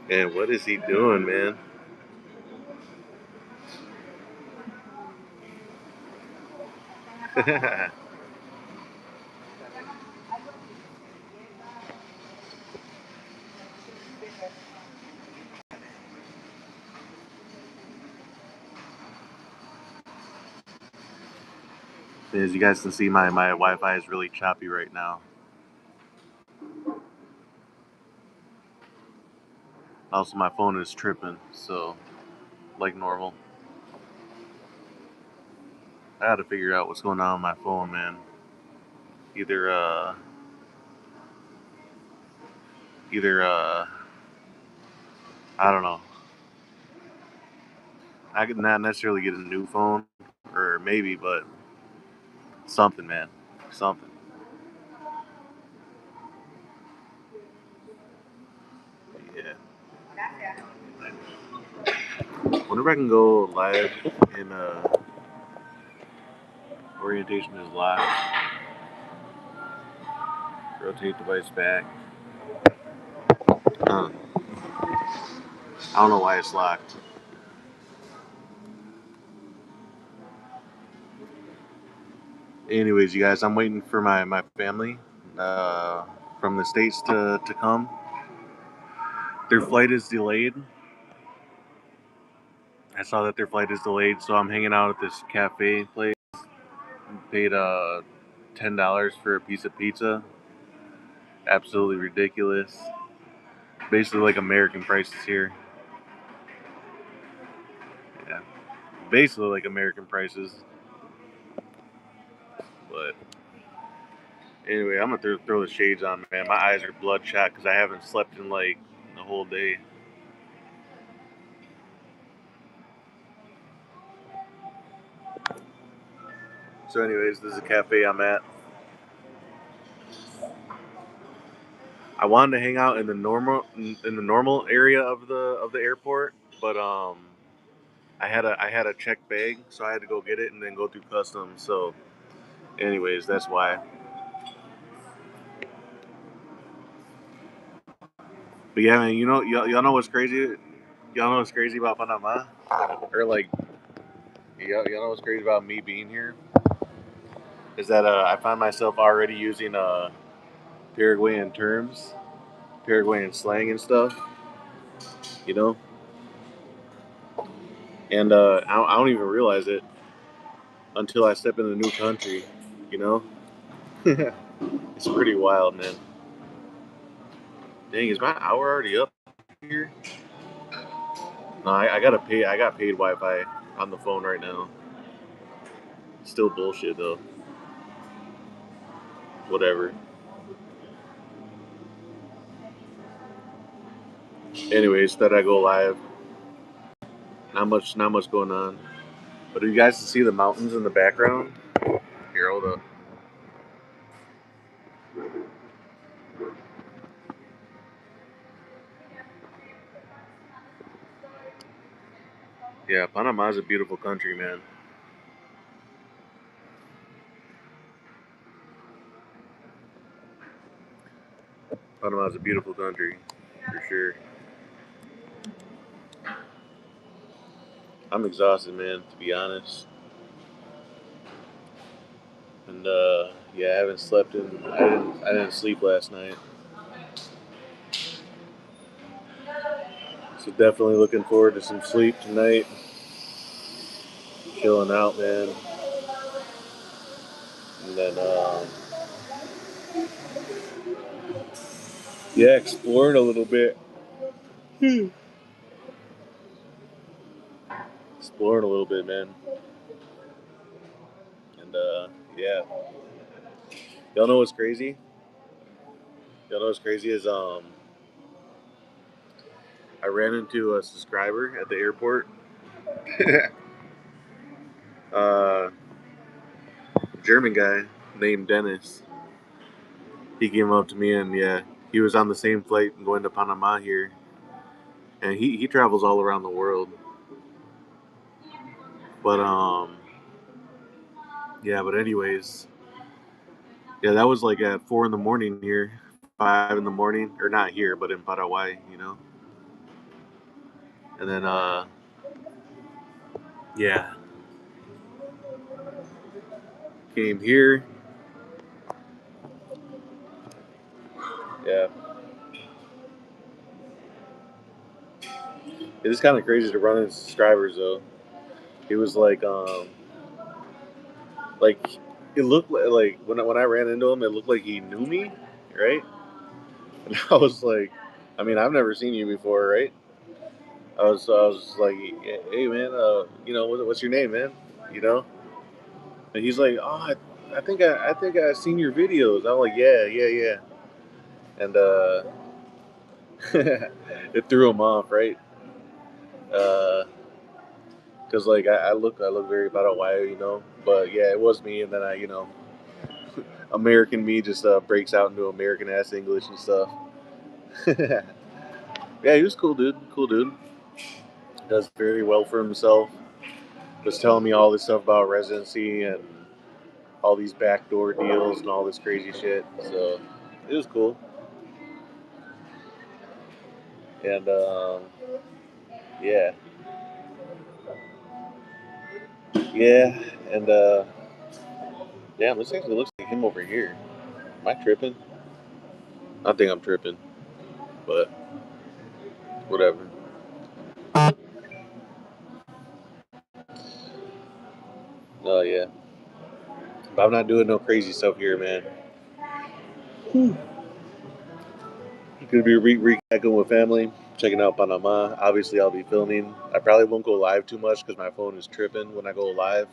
Man, what is he doing, man? As you guys can see, my Wi-Fi is really choppy right now. Also, my phone is tripping, so like normal. I gotta figure out what's going on with my phone, man. Either, either, I don't know. I could not necessarily get a new phone, or maybe, but something, man, something. Yeah. Wonder if I can go live in orientation is live. Rotate device back. I don't know why it's locked. Anyways, you guys, I'm waiting for my family uh, from the States to come. Their flight is delayed. I saw that their flight is delayed, so I'm hanging out at this cafe place. Paid $10 for a piece of pizza. Absolutely ridiculous. Basically like American prices here. Yeah, basically like American prices. But anyway, I'm gonna throw the shades on, man. My eyes are bloodshot because I haven't slept in like the whole day. So, anyways, this is a cafe I'm at. I wanted to hang out in the normal area of the airport, but I had a checked bag, so I had to go get it and then go through customs. So, anyways, that's why. But yeah, man, y'all know what's crazy? Y'all know what's crazy about Panama? Or like, y'all know what's crazy about me being here? Is that I find myself already using Paraguayan terms, Paraguayan slang and stuff. You know, and I don't even realize it until I step in a new country. You know, it's pretty wild, man. Dang, is my hour already up here? No, I gotta pay. I got paid Wi-Fi on the phone right now. Still bullshit though. Whatever. Anyways, thought I go live. Not much going on. But do you guys see the mountains in the background? Here, hold up. Yeah, Panama's a beautiful country, man. Panama's a beautiful country, for sure. I'm exhausted, man, to be honest. And yeah, I haven't slept in. I didn't sleep last night. So definitely looking forward to some sleep tonight. Chilling out, man. And then yeah, exploring a little bit. Exploring a little bit, man. And yeah, y'all know what's crazy? Y'all know what's crazy is I ran into a subscriber at the airport. uh, German guy named Dennis. He came up to me and yeah, he was on the same flight going to Panama here, and he travels all around the world. But yeah. But anyways, yeah, that was like at 4 in the morning here, 5 in the morning, or not here, but in Paraguay, And then yeah, came here. Yeah, it is kind of crazy to run into subscribers though. It was like it looked like when I ran into him, it looked like he knew me, right? And I was like, I mean, I've never seen you before, right? I was like, hey man, what's your name, man? You know? And he's like, oh, I think I seen your videos. I'm like, yeah, yeah, yeah. And it threw him off, right? Because like I look very Paraguayo, But yeah, it was me, and then American me just breaks out into American ass English and stuff. Yeah, he was cool, dude. Cool dude. Does very well for himself. Was telling me all this stuff about residency and all these backdoor deals and all this crazy shit. So it was cool. And yeah, yeah, and damn, this actually looks like him over here. Am I tripping? I think I'm tripping, but whatever. Oh yeah, but I'm not doing no crazy stuff here, man. Gonna be reconnecting with family, checking out Panama. Obviously, I'll be filming. I probably won't go live too much because my phone is tripping when I go live.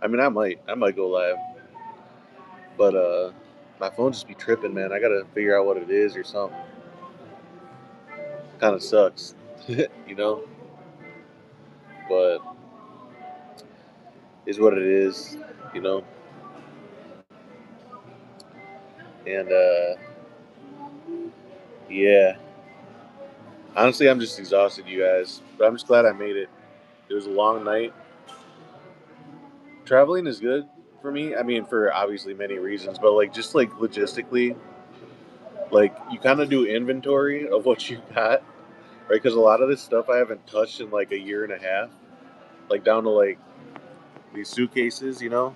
I mean, I might go live, but my phone just be tripping, man. I gotta figure out what it is or something. Kind of sucks, you know. But is what it is, you know. And yeah, honestly, I'm just exhausted, you guys. But I'm just glad I made it. It was a long night. Traveling is good for me. I mean, for obviously many reasons, but like just like logistically, like you kind of do inventory of what you got, right? Because a lot of this stuff I haven't touched in like a year and a half, like down to like these suitcases, and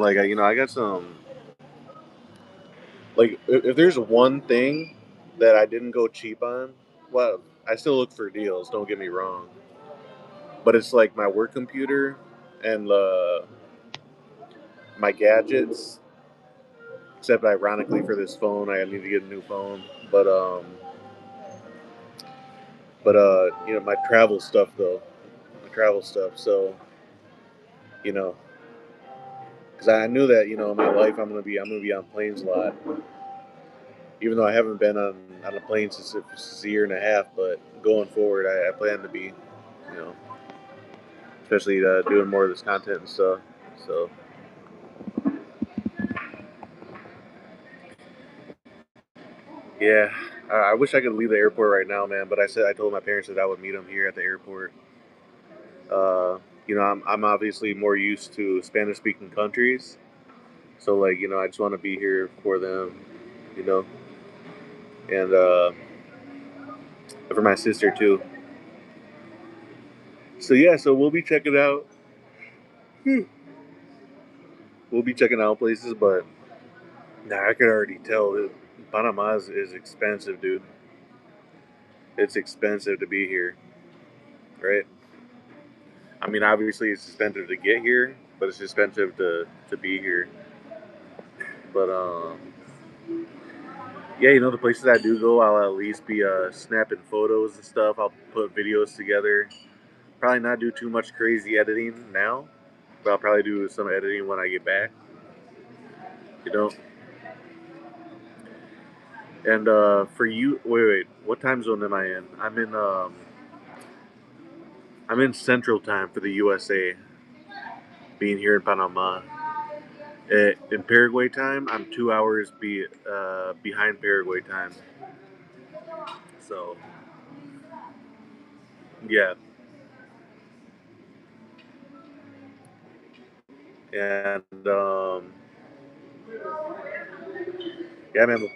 like I got some like if there's one thing that I didn't go cheap on, well, I still look for deals. Don't get me wrong, but it's like my work computer and my gadgets. Except ironically for this phone, I need to get a new phone. But my travel stuff though, my travel stuff. So you know, because I knew that in my life I'm gonna be on planes a lot, even though I haven't been on a plane since a year and a half. But going forward, I plan to be, you know, especially doing more of this content and stuff. So yeah, I wish I could leave the airport right now, man. But I told my parents that I would meet them here at the airport. Uh, I'm obviously more used to Spanish speaking countries, so like I just want to be here for them, you know, and for my sister too. So yeah, so we'll be checking out. We'll be checking out places, but nah, I could already tell that Panama is expensive, dude. It's expensive to be here, right? I mean, obviously it's expensive to get here, but it's expensive to be here. But yeah, the places I do go, I'll at least be snapping photos and stuff. I'll put videos together. Probably not do too much crazy editing now, but I'll probably do some editing when I get back. You know. And for you, wait, what time zone am I in? I'm in Central Time for the USA. Being here in Panama, in Paraguay time, I'm 2 hours behind Paraguay time. So yeah, And yeah, man, but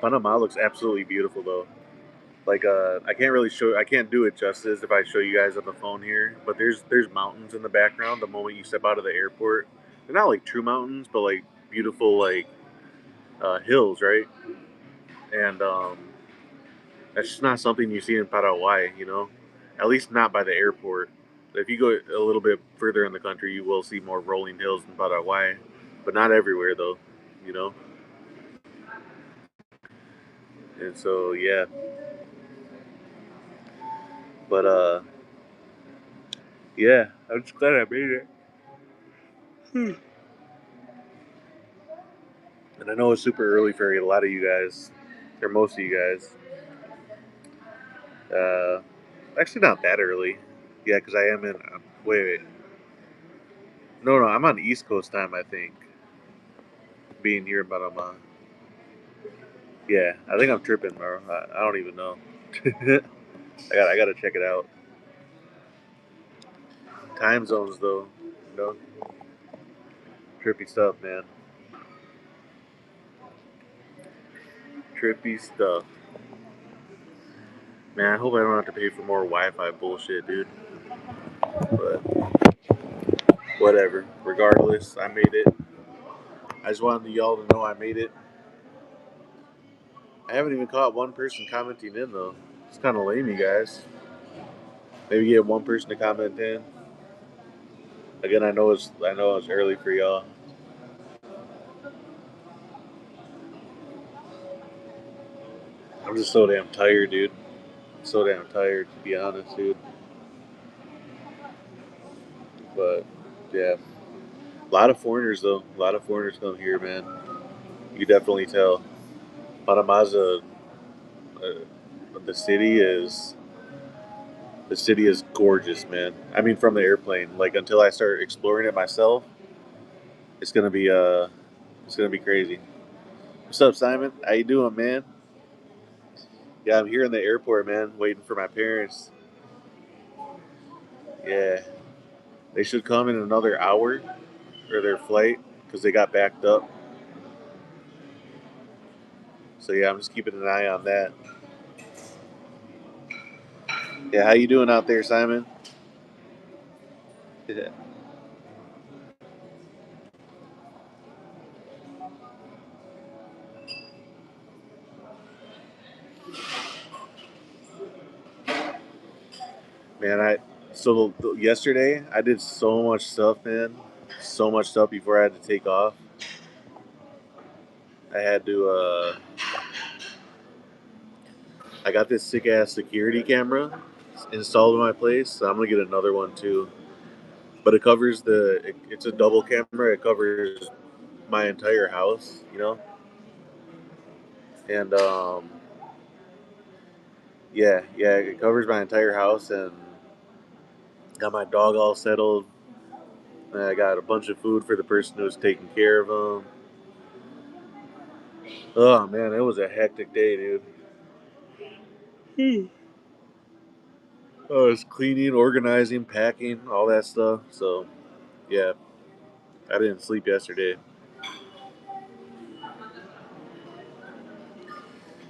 Panama looks absolutely beautiful though. Like I can't really show, I can't do it justice if I show you guys on the phone here. But there's mountains in the background the moment you step out of the airport. They're not like true mountains, but like beautiful like hills, right? And that's just not something you see in Paraguay, you know. At least not by the airport. If you go a little bit further in the country, you will see more rolling hills in Paraguay, but not everywhere though, you know. And so yeah, but yeah, I'm just glad I made it. And I know it's super early for a lot of you guys, or most of you guys. Uh, Actually, not that early. Yeah, because I am in. Wait. No, I'm on East Coast time. I think being here in Panama. Yeah, I think I'm tripping, bro. I don't even know. I gotta check it out. Time zones though, you know, trippy stuff, man. Trippy stuff, man. I hope I don't have to pay for more Wi-Fi bullshit, dude. But whatever. Regardless, I made it. I just wanted y'all to know I made it. I haven't even caught one person commenting in though. It's kind of lame, you guys. Maybe get one person to comment in. Again, I know it's early for y'all. I'm just so damn tired, dude. So damn tired, to be honest, dude. But yeah, a lot of foreigners though. A lot of foreigners come here, man. You definitely tell. Panama's the city is gorgeous, man. I mean, from the airplane. Like until I start exploring it myself, it's gonna be it's gonna be crazy. What's up, Simon? How you doing, man? Yeah, I'm here in the airport, man, waiting for my parents. Yeah, they should come in another hour for their flight because they got backed up. So yeah, I'm just keeping an eye on that. Yeah, how you doing out there, Simon? Yeah. Man, yesterday I did so much stuff, man. So much stuff before I had to take off. I had to. I got this sick ass security camera installed in my place. So I'm gonna get another one too. But it's a double camera. It covers my entire house, you know. And yeah, it covers my entire house and got my dog all settled. And I got a bunch of food for the person who's taking care of him. Oh man, it was a hectic day, dude. I was cleaning, organizing, packing, all that stuff. So yeah, I didn't sleep yesterday.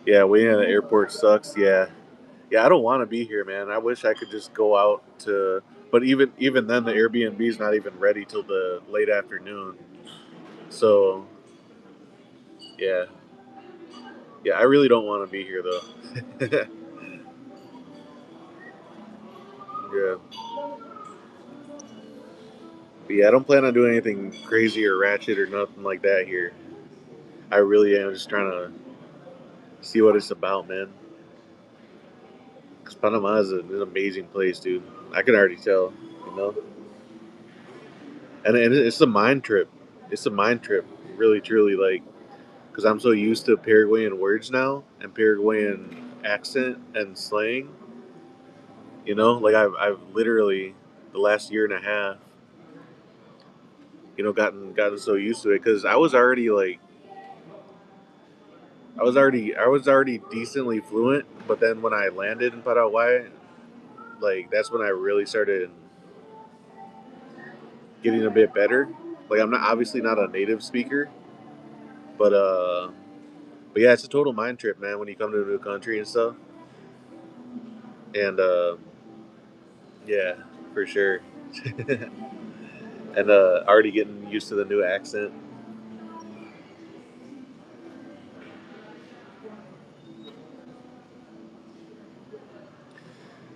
Yeah, waiting at the airport sucks. Yeah, I don't want to be here, man. I wish I could just go out to, but even then, the Airbnb is not even ready till the late afternoon. So yeah, yeah, I really don't want to be here though. Yeah, but yeah, I don't plan on doing anything crazy or ratchet or nothing like that here. I really am just trying to see what it's about, man. Because Panama is an amazing place, dude. I can already tell, you know. And it's a mind trip. It's a mind trip, really, truly. Like, because I'm so used to Paraguayan words now and Paraguayan accent and slang. You know, like I've literally the last year and a half, you know, gotten so used to it because I was already decently fluent, but then when I landed in Paraguay, like that's when I really started getting a bit better. Like I'm not obviously not a native speaker, but yeah, it's a total mind trip, man. When you come to a new country and stuff, and yeah, for sure. And already getting used to the new accent.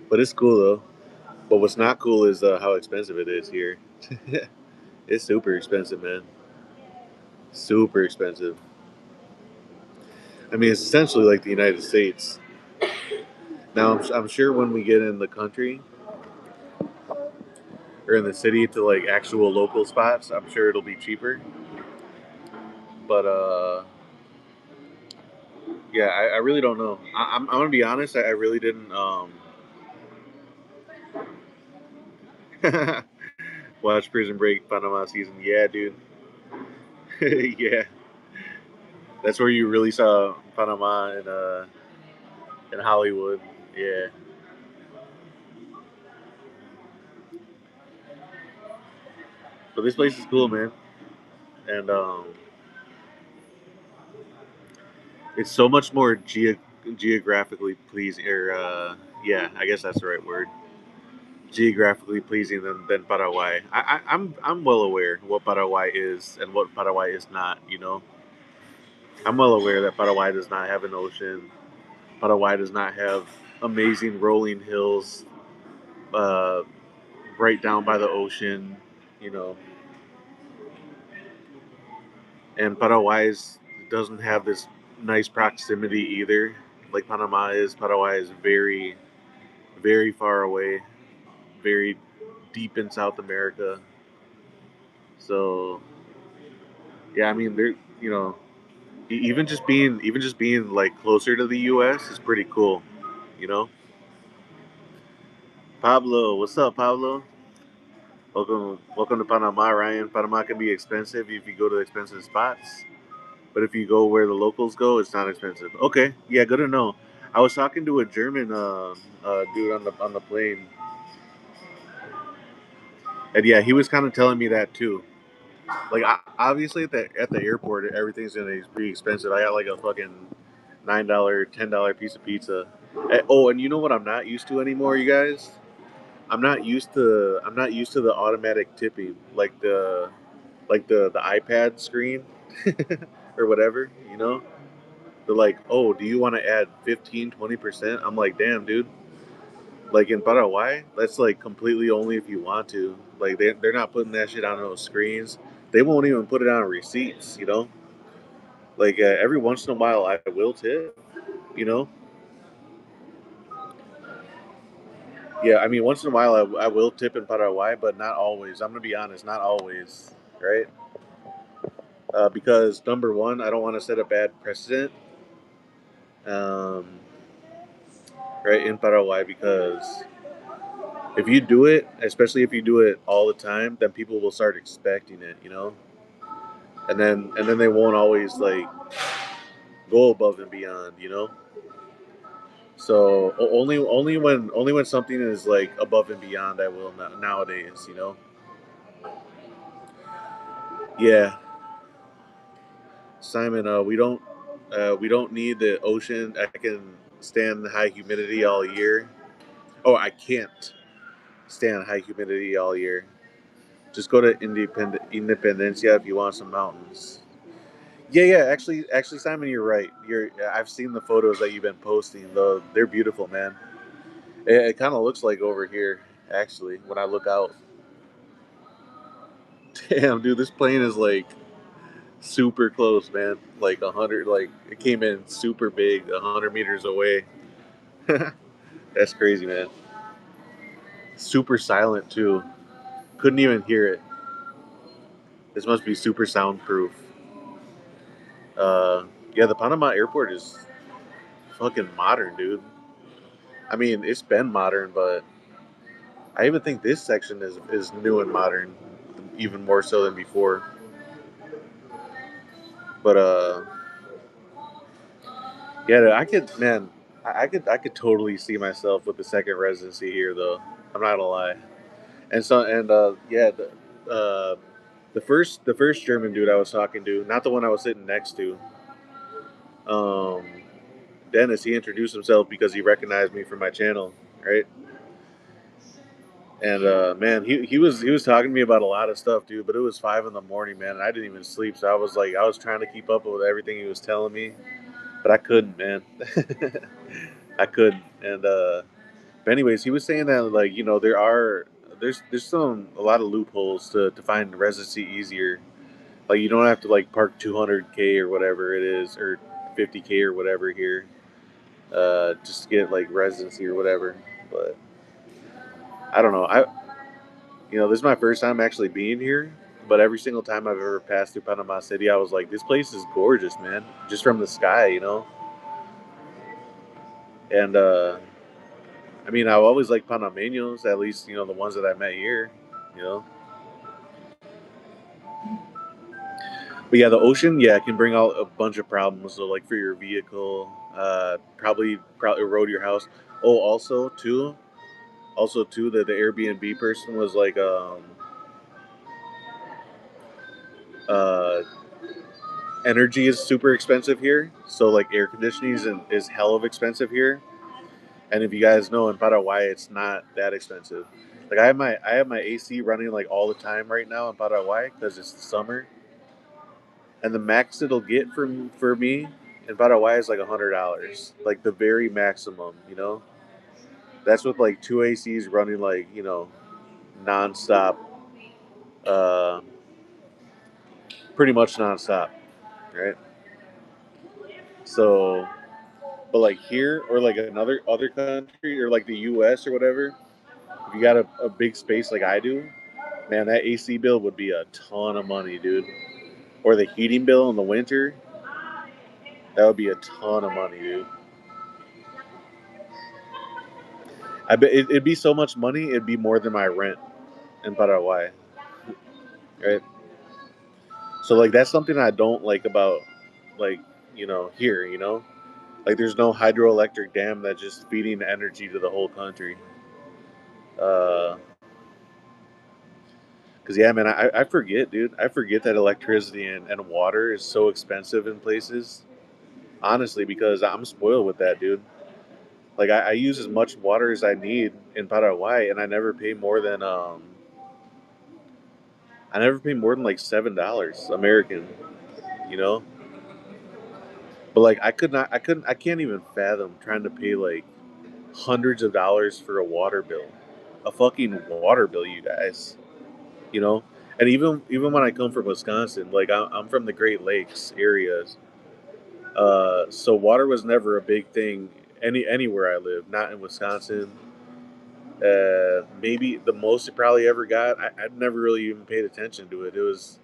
But it's cool though. But what's not cool is how expensive it is here. It's super expensive, man. Super expensive. I mean, it's essentially like the United States. Now, I'm sure when we get in the country or in the city to like actual local spots, I'm sure it'll be cheaper. But yeah, I really don't know. I'm gonna be honest. I really didn't watch Prison Break Panama season. Yeah, dude. Yeah, that's where you really saw Panama in Hollywood. Yeah, but this place is cool, man, and it's so much more geographically pleasing. Or yeah, I guess that's the right word. Geographically pleasing than Paraguay. I'm well aware what Paraguay is and what Paraguay is not. You know, I'm well aware that Paraguay does not have an ocean. Paraguay does not have amazing rolling hills uh, right down by the ocean. You know, and Paraguay's doesn't have this nice proximity either. Like Panama is. Paraguay is very far away, very deep in South America. So yeah, I mean, there, you know, even just being like closer to the U.S. is pretty cool. You know, Pablo, what's up, Pablo? Welcome to Panama, Ryan. Panama can be expensive if you go to expensive spots, but if you go where the locals go, it's not expensive. Okay, yeah, good to know. I was talking to a German dude on the plane, and yeah, he was kind of telling me that too. Like obviously at the airport, everything's gonna be pretty expensive. I got like a fucking $9, $10 piece of pizza. Oh, and you know what I'm not used to anymore, you guys? I'm not used to the automatic tipping, like the iPad screen or whatever. You know, they're like, oh, do you want to add 15, 20%? I'm like, damn, dude. Like in Paraguay, that's like completely only if you want to. Like they're not putting that shit on those screens. They won't even put it on receipts. You know, like every once in a while I will tip. You know, yeah. I mean, once in a while I will tip in Paraguay, but not always. I'm gonna be honest, not always. Right? Because number one, I don't want to set a bad precedent. Um, right in Paraguay, because if you do it, especially if you do it all the time, then people will start expecting it. You know, and then they won't always like go above and beyond, you know. So only when something is like above and beyond, I will nowadays, you know. Yeah, Simon, we don't need the ocean. I can stand high humidity all year. Oh, I can't stand high humidity all year. Just go to Independencia if you want some mountains. Yeah, yeah. Actually, Simon, you're right. I've seen the photos that you've been posting. Though they're beautiful, man. It kind of looks like over here, actually, when I look out. Damn, dude, this plane is like super close, man. Like 100, like it came in super big, 100 meters away. That's crazy, man. Super silent too. Couldn't even hear it. This must be super soundproof. Uh, yeah, the Panama airport is fucking modern, dude. I mean, it's been modern, but I even think this section is new and modern, even more so than before. But yeah, I could, man, I could totally see myself with the second residency here, though. I'm not gonna lie. And so, and yeah, uh, the first German dude I was talking to, not the one I was sitting next to, um, Dennis. He introduced himself because he recognized me from my channel, right? And man, he was talking to me about a lot of stuff, dude. But it was 5 in the morning, man, and I didn't even sleep. So I was trying to keep up with everything he was telling me, but I couldn't, man. I couldn't. And but anyways, he was saying that like there's a lot of loopholes to find residency easier. Like you don't have to like park 200K or whatever it is, or 50K or whatever here, just to get like residency or whatever. But I don't know. This is my first time actually being here. But every single time I've ever passed through Panama City, I was like, this place is gorgeous, man. Just from the sky. And I mean, I've always liked Panameños, at least the ones that I met here. You know. But yeah, the ocean, yeah, can bring out a bunch of problems. So like for your vehicle, probably erode your house. Oh, also too, that the Airbnb person was like, uh, energy is super expensive here. So like air conditioning is hell of expensive here. And if you guys know, in Paraguay, it's not that expensive. Like I have my AC running like all the time right now in Paraguay because it's the summer, and the max it'll get for me in Paraguay is like $100, like the very maximum. That's with like two ACs running like nonstop, uh, pretty much nonstop, right? So, but like here or like another other country or like the U.S. or whatever, if you got a big space like I do, man, that AC bill would be a ton of money, dude. Or the heating bill in the winter, that would be a ton of money, dude. I bet it'd be so much money, it'd be more than my rent in Paraguay, right? So like that's something I don't like about like here, like there's no hydroelectric dam that's just feeding energy to the whole country. Uh, Cause yeah, man, I forget, dude. I forget that electricity and water is so expensive in places. Honestly, because I'm spoiled with that, dude. Like I use as much water as I need in Paraguay, and I never pay more than like $7 American, you know. But like I can't even fathom trying to pay like hundreds of dollars for a water bill, a fucking water bill, you guys. You know, and even when I come from Wisconsin, like I'm from the Great Lakes areas, so water was never a big thing anywhere I live. Not in Wisconsin. Maybe the most it probably ever got. I'd never really even paid attention to it. It was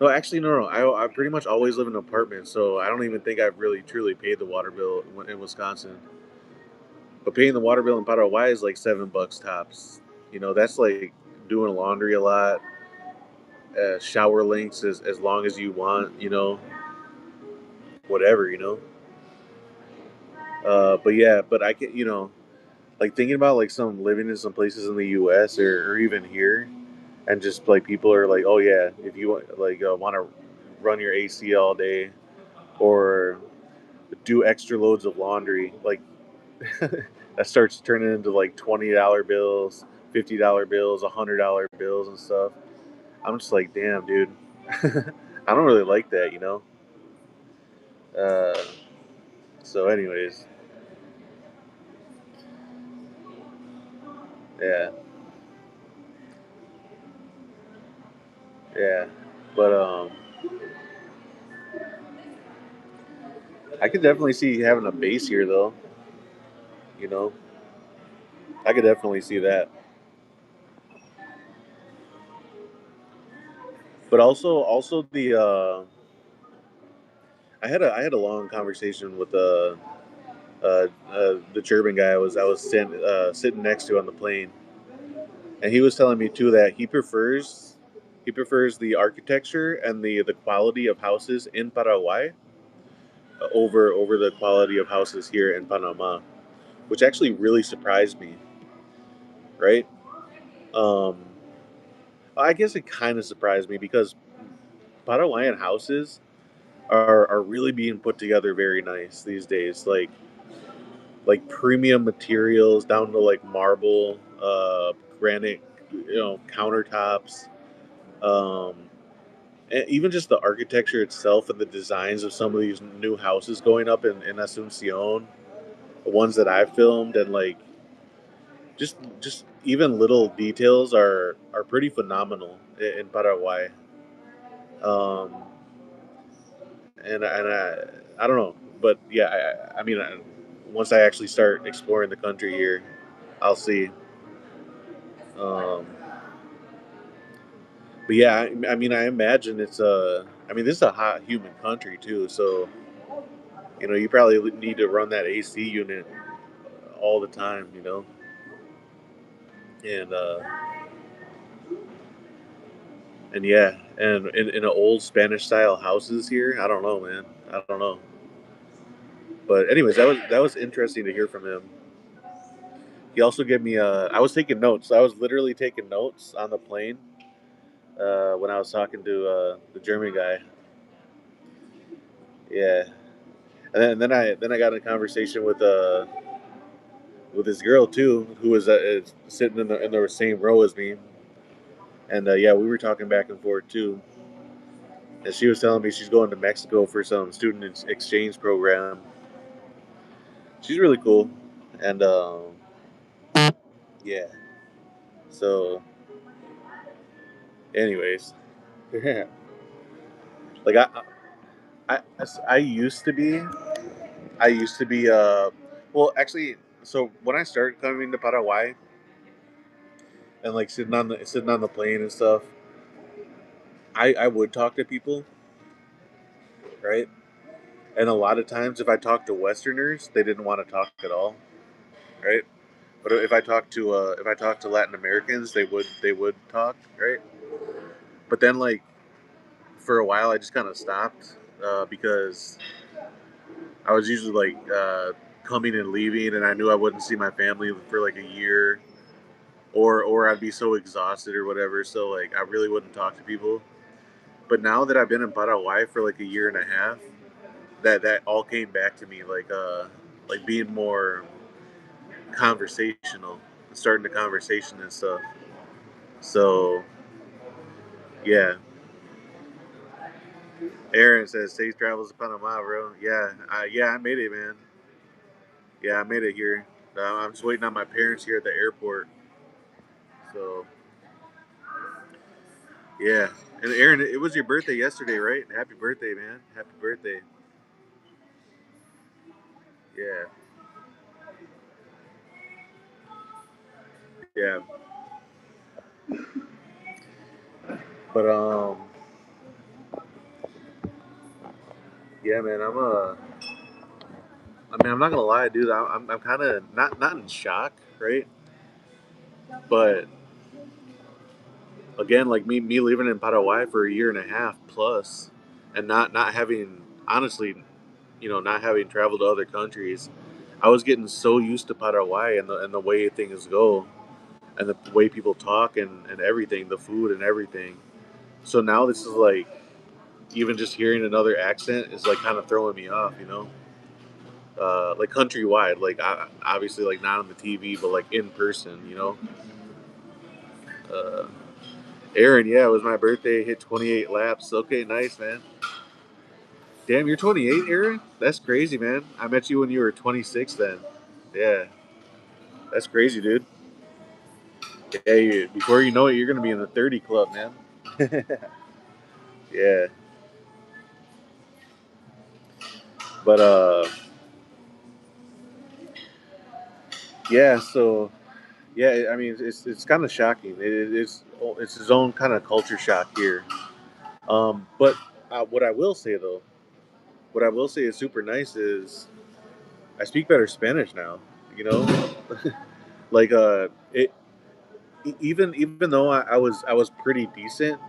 no, actually no. I pretty much always live in an apartment, so I don't even think I've really truly paid the water bill in Wisconsin. But paying the water bill in Paraguay is like $7 tops. That's like doing laundry a lot, shower lengths as long as you want. Whatever. But yeah, but I can like thinking about like some living in some places in the U.S. or even here, and just like people are like, oh yeah, if you want to run your AC all day or do extra loads of laundry, like that starts turning into like $20 bills, $50 bills, $100 bills and stuff. I'm just like, damn, dude. I don't really like that. Uh, so, anyways, yeah, yeah, but I could definitely see having a base here, though. You know, I could definitely see that. But also I had a long conversation with the German guy I was sitting next to on the plane, and he was telling me too that he prefers the architecture and the quality of houses in Paraguay over the quality of houses here in Panama, which actually really surprised me, right? Um, I guess it kind of surprised me because Paraguayan houses are really being put together very nice these days. Like premium materials down to like marble, granite, countertops, um, and even just the architecture itself and the designs of some of these new houses going up in Asuncion, the ones that I filmed, and like just even little details are pretty phenomenal in Paraguay. Um, and I don't know, but yeah, I mean, once I actually start exploring the country here, I'll see. Um, but yeah, I mean, I imagine it's a. I mean, this is a hot, humid country too, so you probably need to run that AC unit all the time, and yeah, and in an old Spanish style houses here. I don't know, man. I don't know. But anyways, that was interesting to hear from him. He also gave me. I was taking notes. I was literally taking notes on the plane when I was talking to the German guy. Yeah, and then I got in a conversation with this girl too, who was sitting in the same row as me, and yeah, we were talking back and forth too. And she was telling me she's going to Mexico for some student exchange program. She's really cool, and yeah. So, anyways, like I, I used to be I used to be well actually, so when I started coming to Paraguay and like sitting on the plane and stuff, I would talk to people, right? And a lot of times if I talked to Westerners, they didn't want to talk at all, right? But if I talked to Latin Americans, they would talk, right? But then like for a while I just kind of stopped because I was usually like coming and leaving, and I knew I wouldn't see my family for like a year, or I'd be so exhausted or whatever. So like I really wouldn't talk to people. But now that I've been in Paraguay for like a year and a half, that all came back to me like being more conversational, starting the conversation and stuff. So yeah, Aaron says safe travels to Panama, bro. Yeah, I made it, man. Yeah, I made it here. I'm just waiting on my parents here at the airport. So yeah, and Aaron, it was your birthday yesterday, right? Happy birthday, man! Happy birthday. Yeah, yeah. But yeah, man. I mean, I'm not gonna lie, dude. I'm kind of not in shock, right? But again, like me living in Paraguay for a year and a half plus, and not having honestly, not having traveled to other countries, I was getting so used to Paraguay and the way things go and the way people talk and everything, the food and everything. So now this is like even just hearing another accent is like kind of throwing me off, like countrywide, like obviously like not on the TV, but like in person, Uh, Aaron, yeah, it was my birthday. Hit 28 laps. Okay, nice, man. Damn, you're 28, Aaron. That's crazy, man. I met you when you were 26. Then, yeah, that's crazy, dude. Yeah, before you know it, you're gonna be in the 30 club, man. Yeah, but yeah. So yeah, I mean, it's kind of shocking. It's his own kind of culture shock here. But what I will say though, what I will say is super nice is I speak better Spanish now. You know, like even though I was pretty decent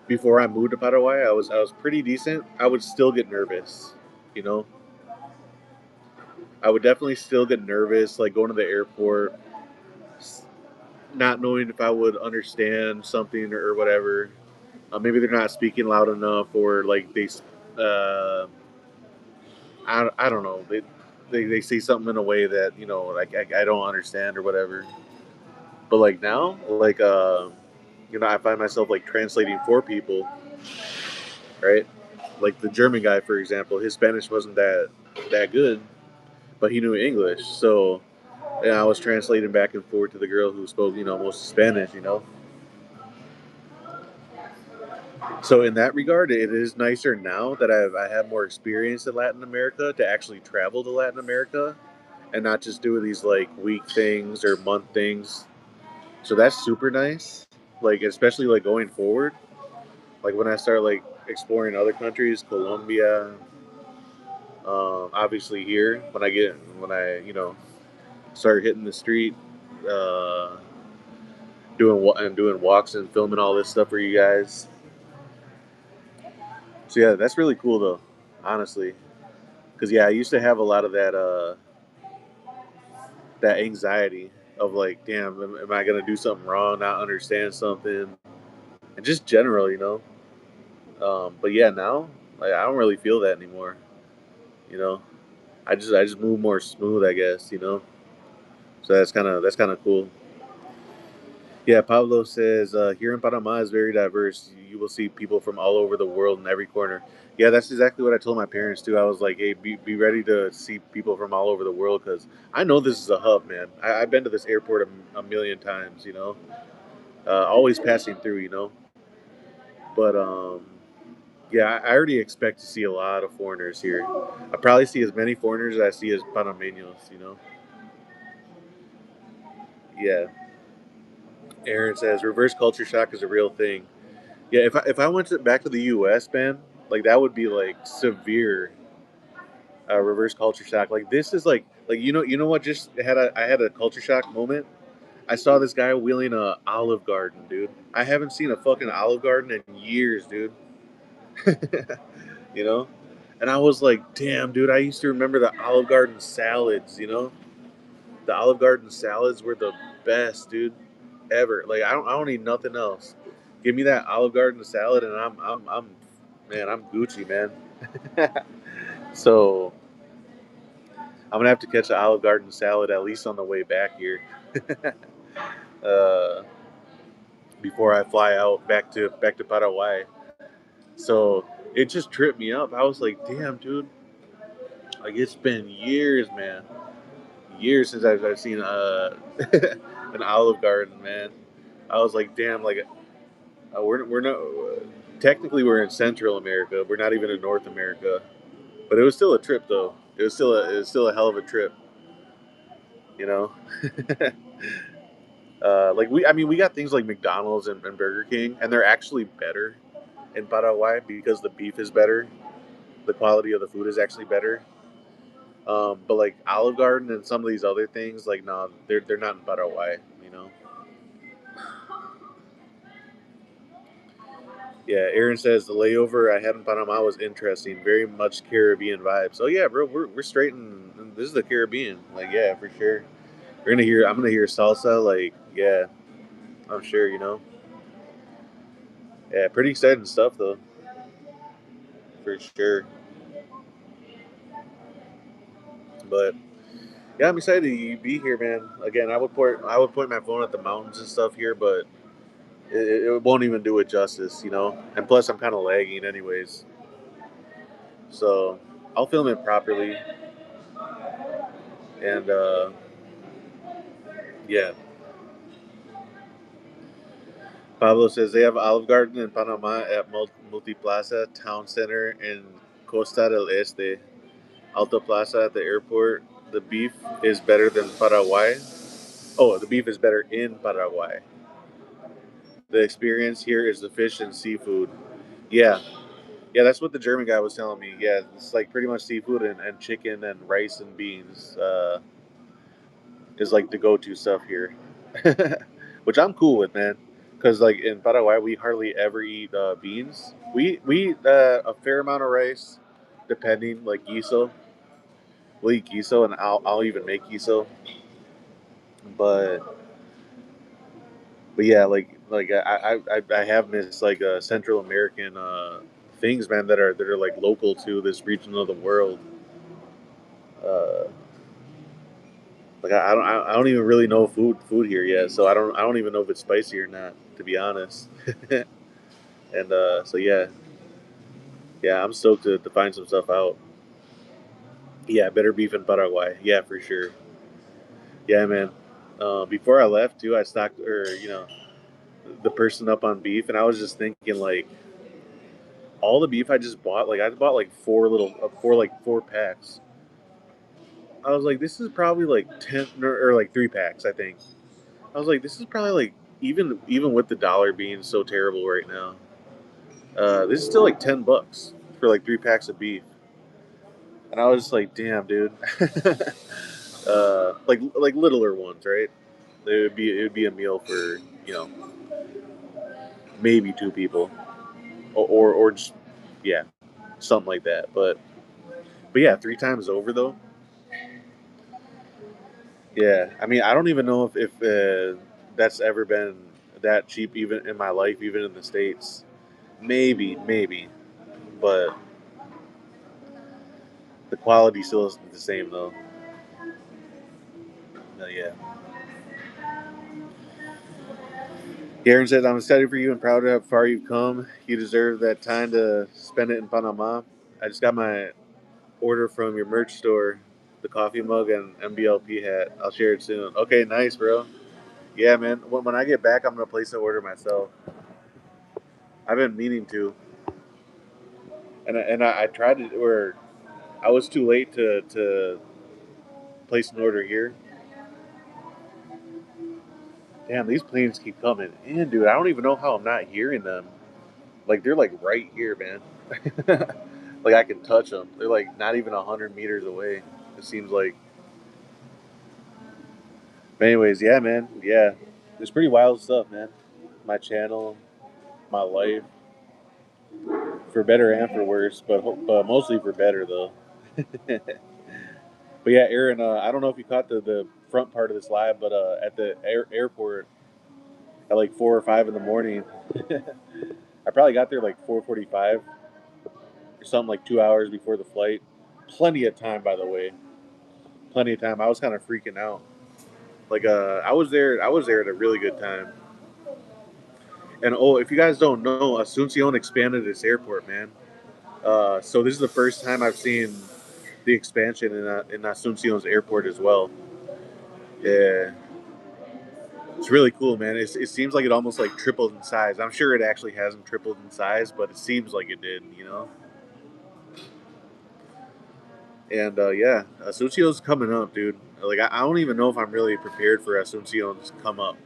before I moved to Paraguay, I was pretty decent. I would still get nervous. You know, I would definitely still get nervous, like going to the airport. not knowing if I would understand something or whatever. Maybe they're not speaking loud enough, or like uh, I don't know. They say something in a way that like I don't understand or whatever. But like now, like I find myself like translating for people, right? Like the German guy, for example, his Spanish wasn't that good, but he knew English, so I was translating back and forth to the girl who spoke most Spanish. So in that regard, it is nicer now that I have more experience in Latin America to actually travel to Latin America and not just do these like week things or month things. So that's super nice. Like especially like going forward, like when I start like exploring other countries, Colombia, obviously here when I start hitting the street, uh, doing walks and filming all this stuff for you guys. So yeah, that's really cool though, honestly. Because yeah, I used to have a lot of that anxiety of like, damn, am I gonna do something wrong, not understand something, and just general. But yeah, now like I don't really feel that anymore. You know, I just move more smooth, I guess. So that's kind of cool. Yeah, Pablo says here in Panama is very diverse. You will see people from all over the world in every corner. Yeah, that's exactly what I told my parents too. I was like, hey, be ready to see people from all over the world because I know this is a hub, man. I've been to this airport a million times, always passing through. But yeah, I already expect to see a lot of foreigners here. I probably see as many foreigners as I see as Panameños. Yeah. Aaron says reverse culture shock is a real thing. Yeah, if I went back to the U.S., man, like that would be like severe reverse culture shock. Like this is like you know what just I had a culture shock moment. I saw this guy wheeling a Olive Garden, dude. I haven't seen a fucking Olive Garden in years, dude. you know, and I was like, damn, dude. I used to remember the Olive Garden salads. The Olive Garden salads were the best, dude, ever. Like I don't need nothing else. Give me that Olive Garden salad, and man, I'm Gucci, man. So I'm gonna have to catch an Olive Garden salad at least on the way back here, uh, before I fly out back to Paraguay. So it just tripped me up. I was like, damn, dude, like it's been years, man, years since I've seen an Olive Garden, man. I was like, damn, like we're not technically we're in Central America. We're not even in North America, but it was still a trip though. It was still a hell of a trip, you know. Like I mean, we got things like McDonald's and Burger King, and they're actually better in Paraguay because the beef is better. The quality of the food is actually better. But like Olive Garden and some of these other things, like no, they're not in Paraguay. You know. Yeah, Aaron says the layover I had in Panama was interesting, very much Caribbean vibes. So yeah, bro, we're straight in. This is the Caribbean. Like yeah, for sure. I'm gonna hear salsa. Like yeah, I'm sure. Yeah, pretty exciting stuff though, for sure. But yeah, I'm excited to be here, man. Again, I would point my phone at the mountains and stuff here, but it won't even do it justice. And plus, I'm kind of lagging anyways, so I'll film it properly. And yeah, Pablo says they have Olive Garden in Panama at Multiplaza Town Center in Costa del Este, Alta Plaza at the airport. The beef is better than Paraguay. Oh, the beef is better in Paraguay. The experience here is the fish and seafood. Yeah, yeah, that's what the German guy was telling me. Yeah, it's like pretty much seafood and chicken and rice and beans is like the go-to stuff here, which I'm cool with, man. Because like in Paraguay, we hardly ever eat beans. We eat a fair amount of rice, depending like guiso. We'll eat guiso, and I'll even make guiso. But But yeah, I have missed like Central American things, man, that are like local to this region of the world. Uh, like I don't even really know food here yet, so I don't even know if it's spicy or not, to be honest. And so yeah, I'm stoked to find some stuff out. Yeah, better beef in Paraguay. Yeah, for sure. Yeah, man. Before I left too, I stocked or the person up on beef, and I was just thinking like all the beef I just bought, like I bought like four packs. I was like, this is probably like 10 or like 3 packs, I think. I was like, this is probably like even with the dollar being so terrible right now, this is still like $10 for like 3 packs of beef. And I was just like, damn, dude. Like littler ones, right? It would be a meal for you know maybe 2 people, or just yeah, something like that. But yeah, 3 times over though. Yeah, I mean, I don't even know if that's ever been that cheap, even in my life, even in the states. Maybe, but the quality still isn't the same though. Yeah. Aaron says, "I'm excited for you and proud of how far you've come. You deserve that time to spend it in Panama. I just got my order from your merch store, the coffee mug and MBLP hat. I'll share it soon." Okay, nice, bro. Yeah, man. When I get back, I'm gonna place the order myself. I've been meaning to, and I tried to, or I was too late to place an order here. Damn, these planes keep coming in, dude. I don't even know how I'm not hearing them. Like they're like right here, man. Like I can touch them. They're like not even 100 meters away. It seems like. But anyways, yeah, man. Yeah, it's pretty wild stuff, man. My channel, my life, for better and for worse, but mostly for better though. But yeah, Aaron, I don't know if you caught the front part of this live, but at the airport at like 4 or 5 in the morning, I probably got there like 4:45 or something, like 2 hours before the flight. Plenty of time, by the way. Plenty of time. I was kind of freaking out. Like I was there at a really good time. And oh, if you guys don't know, Asuncion expanded its airport, man. So this is the first time I've seen the expansion in Asuncion's airport as well. Yeah, it's really cool, man. It seems like it almost like tripled in size. I'm sure it actually hasn't tripled in size, but it seems like it did. And yeah, Asuncio's coming up, dude. Like I don't even know if I'm really prepared for Asuncio's come up,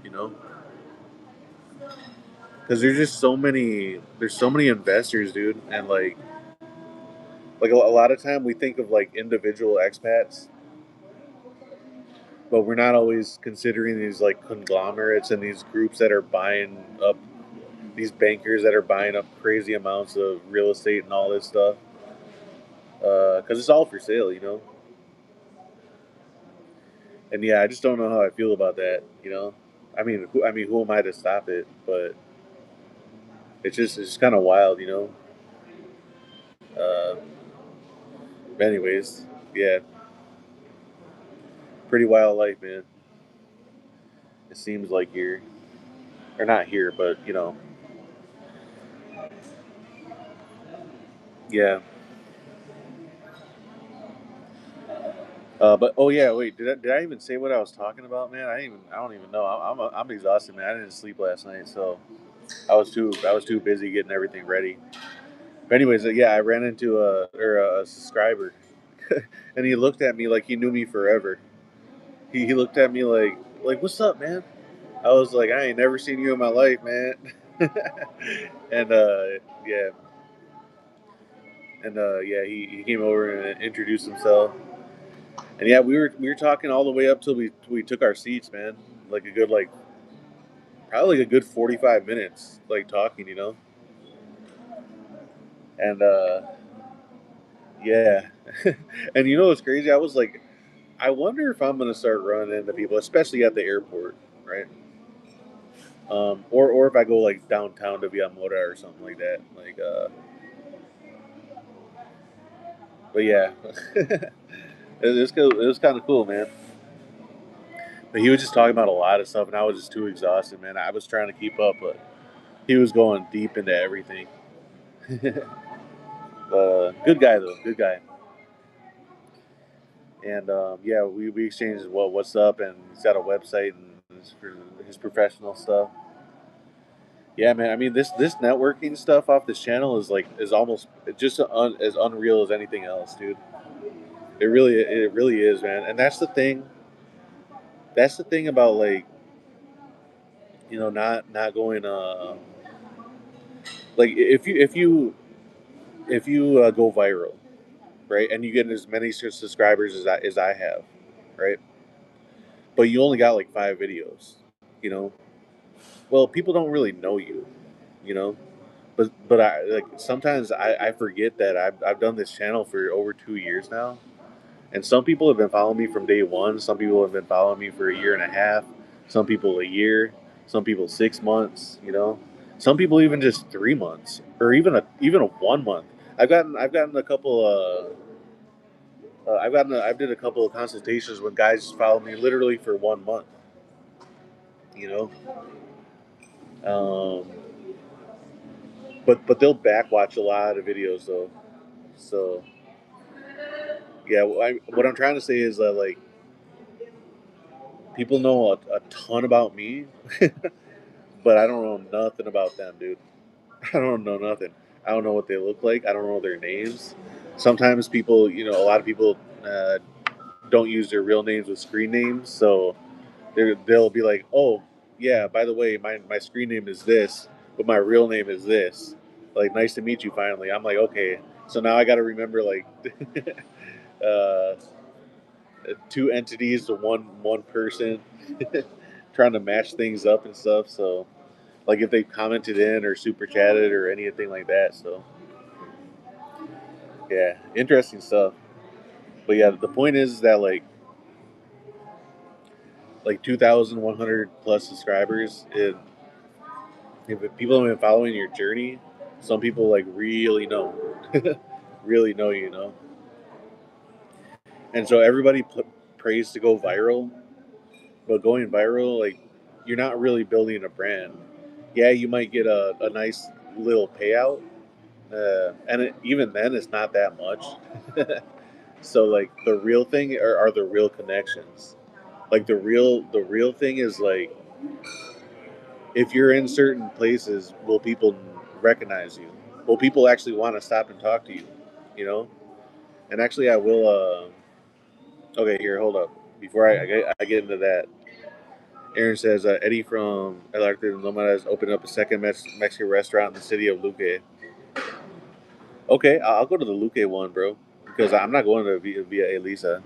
because there's so many investors, dude, and like a lot of time we think of like individual expats, but we're not always considering these like conglomerates and these groups that are buying up these bankers that are buying up crazy amounts of real estate and all this stuff because it's all for sale. And yeah, I just don't know how I feel about that. I mean, who am I to stop it? But it's just kind of wild. Uh, anyways, yeah, pretty wild life, man. It seems like here, or not here, but yeah. But oh yeah, wait, did I even say what I was talking about, man? I don't even know. I'm exhausted, man. I didn't sleep last night, so I was too busy getting everything ready. But anyways, yeah, I ran into a subscriber, and he looked at me like he knew me forever. He looked at me like what's up, man? I was like, I ain't never seen you in my life, man. And yeah, and yeah, he came over and introduced himself. And yeah, we were talking all the way up till we took our seats, man. Like a good probably like a good 45 minutes, like talking. And yeah, and what's crazy? I was like, I wonder if I'm gonna start running into people, especially at the airport, right? Or if I go like downtown to Viamora or something like that. But yeah, it was kind of cool, man. But he was just talking about a lot of stuff, and I was just too exhausted, man. I was trying to keep up, but he was going deep into everything. Good guy though, good guy. And yeah, we exchanged what's up, and he's got a website and his professional stuff. Yeah, man. I mean, this networking stuff off this channel is almost just as unreal as anything else, dude. It really is, man. And that's the thing. That's the thing about like not going like if you go viral, right, and you get as many subscribers as I have, right, but you only got like 5 videos, you know. Well, people don't really know you, you know. But I like sometimes I forget that I've done this channel for over 2 years now, and some people have been following me from day one. Some people have been following me for a year and a half. Some people a year. Some people 6 months. You know, some people even just 3 months, or even a 1 month. I've gotten a couple. I did a couple of consultations when guys followed me literally for 1 month. You know, but they'll backwatch a lot of videos though. So yeah, what I'm trying to say is that like people know a ton about me, but I don't know nothing about them, dude. I don't know nothing. I don't know what they look like. I don't know their names. Sometimes people, a lot of people don't use their real names with screen names, so they'll be like, "Oh, yeah, by the way, my screen name is this, but my real name is this." Like, nice to meet you. Finally, I'm like, okay. So now I got to remember like uh, two entities to one person, trying to match things up and stuff. So, like if they commented in or super chatted or anything like that. So, yeah, interesting stuff. But yeah, the point is that like 2,100 plus subscribers. If people have been following your journey, some people like really know, really know, and so everybody prays to go viral, but going viral, like you're not really building a brand. Yeah, you might get a nice little payout, and even then, it's not that much. So like the real thing are the real connections. Like the real thing is like if you're in certain places, will people recognize you? Will people actually want to stop and talk to you? You know. And actually, I will. Okay, here, hold up. Before I get into that, Aaron says Eddie from El Arte de Nomadas opened up a second Mexican restaurant in the city of Luque. Okay, I'll go to the Luque one, bro, because I'm not going to Via Elisa.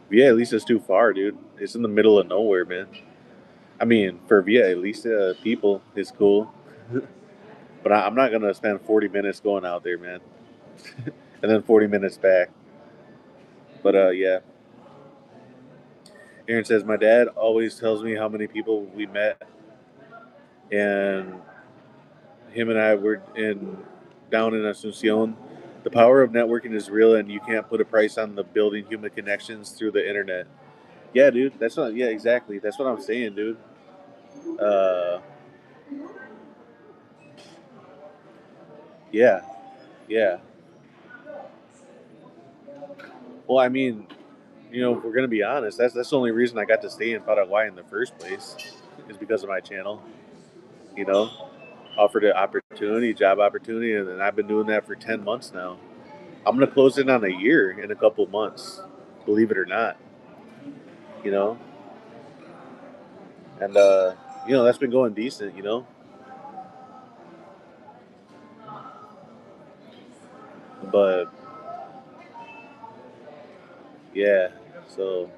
Via Elisa's too far, dude. It's in the middle of nowhere, man. I mean, for Via Elisa people, it's cool, but I'm not gonna spend 40 minutes going out there, man, and then 40 minutes back. But yeah. Aaron says my dad always tells me how many people we met, and him and I were in down in Asuncion. The power of networking is real, and you can't put a price on the building human connections through the internet. Yeah, dude. That's not. Yeah, exactly. That's what I'm saying, dude. Uh, yeah, yeah. Well, I mean, if we're gonna be honest, that's the only reason I got to stay in Paraguay in the first place, is because of my channel. You know, offered an opportunity, job opportunity, and then I've been doing that for 10 months now. I'm gonna close in on a year in a couple of months, believe it or not. You know, and that's been going decent. But yeah, so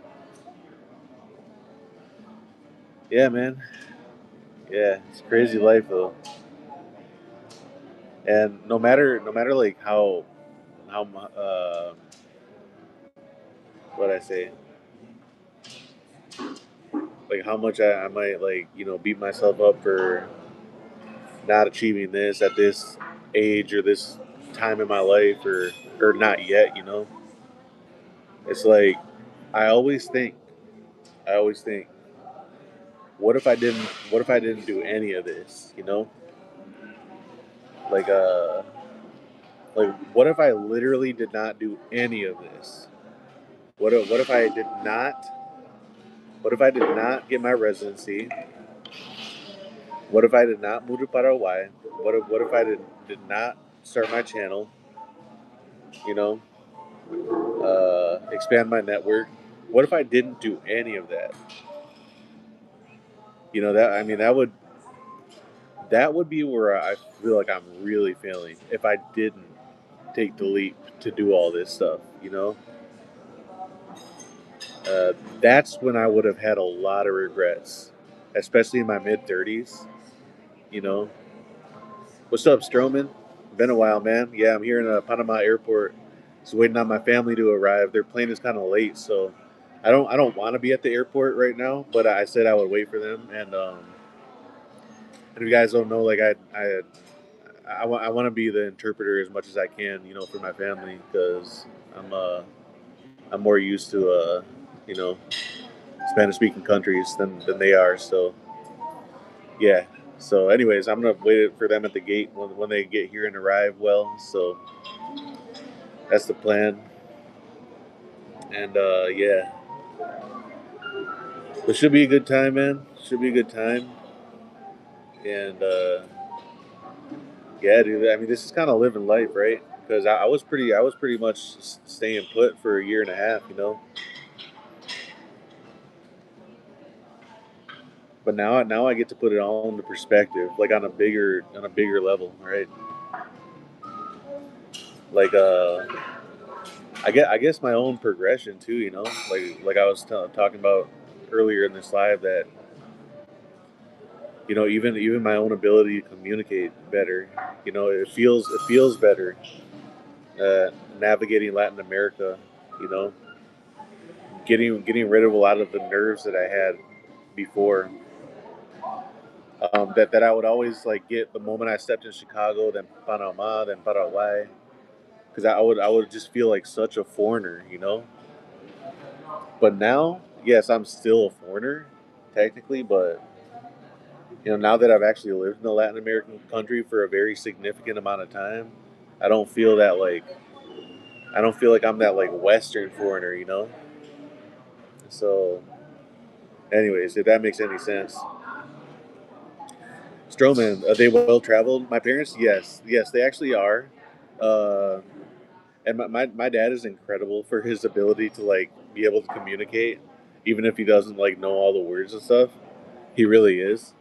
yeah, man, yeah, it's a crazy life though. And no matter like how what I say, like how much I might like beat myself up for not achieving this at this age or this time in my life or not yet. It's like I always think I always think what if I didn't do any of this, like like what if I literally did not do any of this? What if I did not get my residency? What if I did not move to Paraguay? What if I did not start my channel? You know, expand my network. What if I didn't do any of that? That I mean that would be where I feel like I'm really failing if I didn't take the leap to do all this stuff. That's when I would have had a lot of regrets, especially in my mid 30s. You know, what's up, Stroman? Been a while, man. Yeah, I'm here in Panama Airport. Just waiting on my family to arrive. Their plane is kind of late, so I don't want to be at the airport right now. But I said I would wait for them. And if you guys don't know, like I want to be the interpreter as much as I can, for my family because I'm uh I'm more used to you know Spanish speaking countries than they are. So yeah. So anyways, I'm gonna wait for them at the gate when they get here and arrive well. So that's the plan. And yeah, it should be a good time, man. Should be a good time. And yeah, dude. I mean, this is kind of living life, right? Because I was pretty much staying put for a year and a half, But now I get to put it all into perspective, like on a bigger level, right? Like I guess my own progression too, like I was talking about earlier in this live that even my own ability to communicate better, it feels better navigating Latin America, you know, getting rid of a lot of the nerves that I had before. That I would always like get the moment I stepped in Chicago, then Panama, then Paraguay, because I would just feel like such a foreigner, But now, yes, I'm still a foreigner, technically, but now that I've actually lived in a Latin American country for a very significant amount of time, I don't feel that like I don't feel like I'm that like Western foreigner. So, anyways, if that makes any sense. Stroman, are they well traveled? My parents, yes, they actually are. Uh, and my dad is incredible for his ability to like be able to communicate, even if he doesn't like know all the words and stuff. He really is.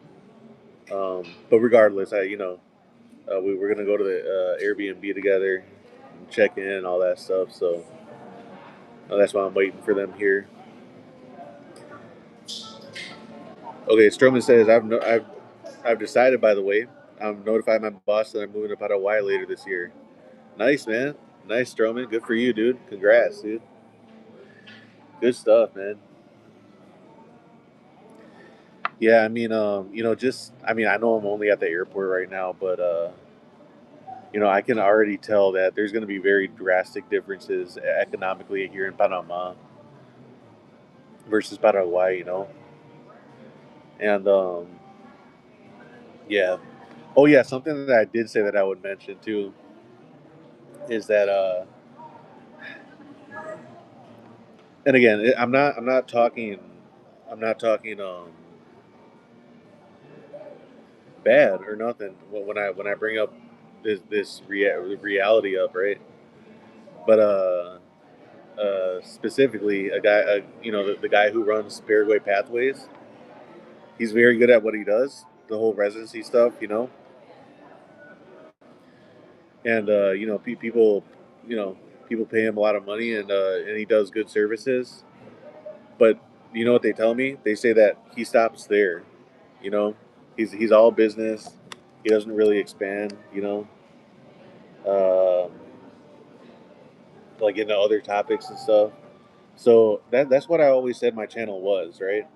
But regardless, we're gonna go to the Airbnb together, and check in, and all that stuff. So that's why I'm waiting for them here. Okay, Stroman says I've decided. By the way, I'm notified my boss that I'm moving to Paraguay later this year. Nice, man. Nice, Stroman. Good for you, dude. Congrats, dude. Good stuff, man. Yeah, I mean, I know I'm only at the airport right now, but I can already tell that there's going to be very drastic differences economically here in Panama versus Paraguay, and yeah. Oh yeah, something that I did say that I would mention too is that and again, I'm not talking bad or nothing when I bring up this reality up, right? But specifically a guy, the guy who runs Paraguay Pathways, he's very good at what he does, the whole residency stuff, and people, you know, people pay him a lot of money, and he does good services. But you know what they tell me? They say that he stops there. You know, he's all business. He doesn't really expand. Um, like into other topics and stuff. So that's what I always said my channel was, right?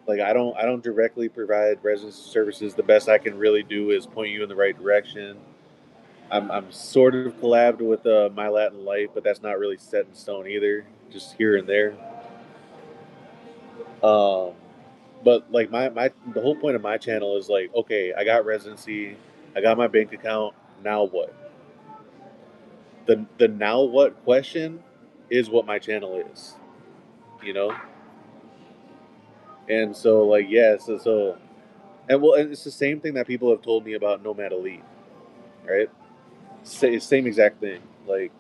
Like I don't directly provide residency services. The best I can really do is point you in the right direction. I'm sort of collabed with My Latin Life, but that's not really set in stone either. Just here and there. Um, but like my the whole point of my channel is like, okay, I got residency, I got my bank account. Now what? The now what question is what my channel is. You know, and so like yeah, so and well, and it's the same thing that people have told me about Nomad Elite, right? Same exact thing. Like,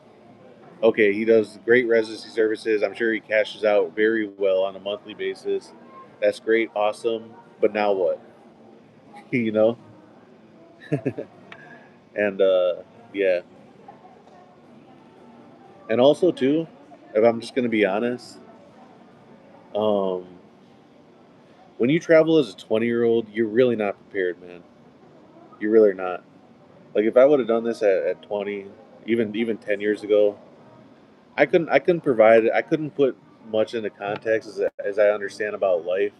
okay, he does great residency services. I'm sure he cashes out very well on a monthly basis. That's great, awesome. But now what? you know, and yeah, and also too, if I'm just gonna be honest, um, when you travel as a 20-year-old, you're really not prepared, man. You're really not. Like if I would have done this at 20, even 10 years ago, I couldn't provide I couldn't put much into context as I understand about life,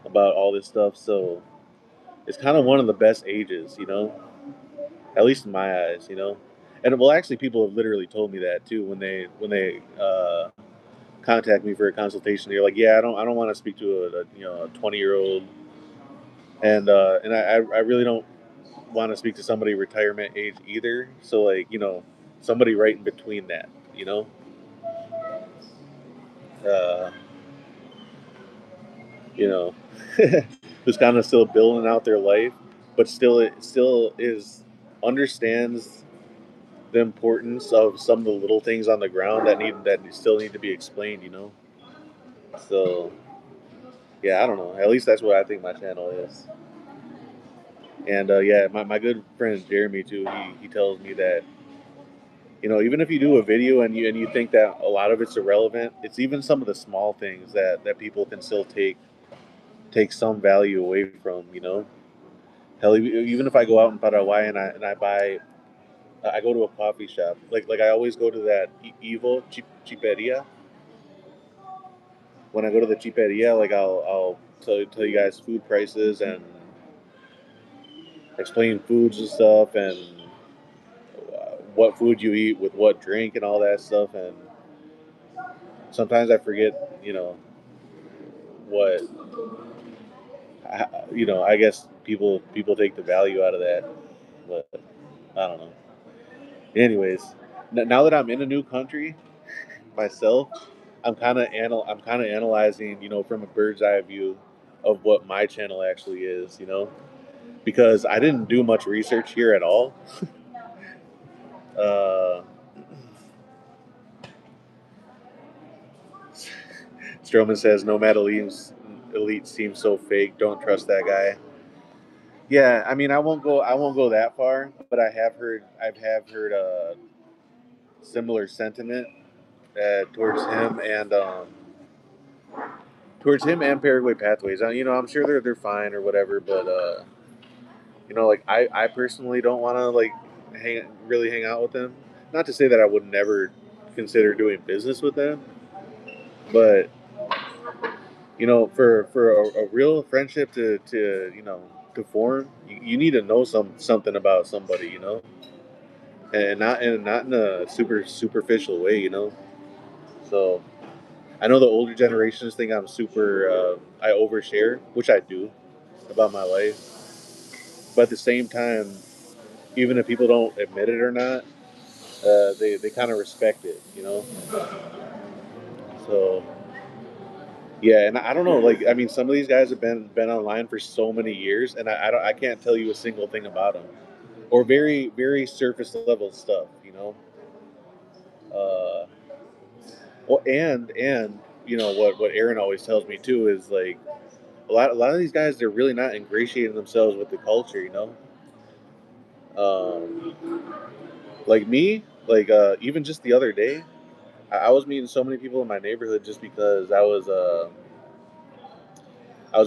about all this stuff. So it's kind of one of the best ages, at least in my eyes, And well, actually, people have literally told me that too when they contact me for a consultation. They're like, "Yeah, I don't want to speak to a 20-year-old, and I really don't want to speak to somebody retirement age either. So like, somebody right in between that, you know, uh, you know, who's kind of still building out their life, but still it still is understands the importance of some of the little things on the ground that still need to be explained. So yeah, I don't know. At least that's what I think my channel is. And yeah, my good friend Jeremy too. He tells me that even if you do a video and you think that a lot of it's irrelevant, it's even some of the small things that people can still take some value away from. Hell, even if I go out in Paraguay and I buy, I go to a coffee shop. Like I always go to that Evo Chiperia. When I go to the Chiperia, like I'll tell you guys food prices and explain foods and stuff and what food you eat with what drink and all that stuff. And sometimes I forget, what I guess people take the value out of that, but I don't know. Anyways, now that I'm in a new country myself, I'm kind of analyzing, from a bird's eye view of what my channel actually is, because I didn't do much research here at all. Uh, Stroman says Nomad Elite seems so fake. Don't trust that guy. Yeah, I mean, I won't go that far, but I have heard similar sentiment towards him and Paraguay Pathways. I'm sure they're fine or whatever, but like I personally don't want to like hang out with them. Not to say that I would never consider doing business with them, but for a real friendship to form, you need to know something about somebody, and not in a super superficial way. So I know the older generations think I'm super. I overshare, which I do about my life, but at the same time, even if people don't admit it or not, they kind of respect it. So yeah, and I don't know. Like, I mean, some of these guys have been online for so many years, and I can't tell you a single thing about them, or very very surface level stuff. Uh, well, and what Aaron always tells me too is like a lot of these guys, they're really not ingratiating themselves with the culture. Um, like me, like even just the other day, I was meeting so many people in my neighborhood just because I was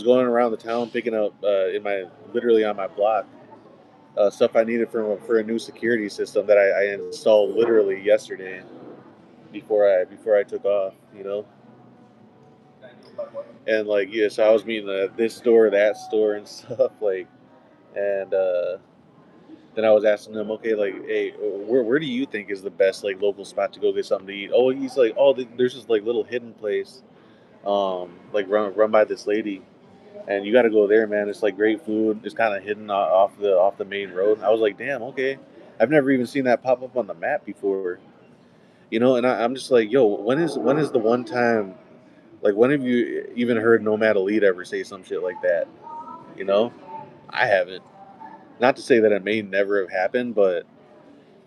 going around the town picking up literally on my block stuff I needed for a new security system that I installed literally yesterday before I took off. And like, yeah, so I was meeting at this store, that store, and stuff. Like, and then I was asking them, okay, like, hey, where do you think is the best like local spot to go get something to eat? Oh, he's like, oh, there's this like little hidden place, like run by this lady, and you got to go there, man. It's like great food. It's kind of hidden off the main road. I was like, damn, okay. I've never even seen that pop up on the map before, you know. And I'm just like, yo, when is the one time, like, when have you even heard Nomad Elite ever say some shit like that? You know, I haven't. Not to say that it may never have happened, but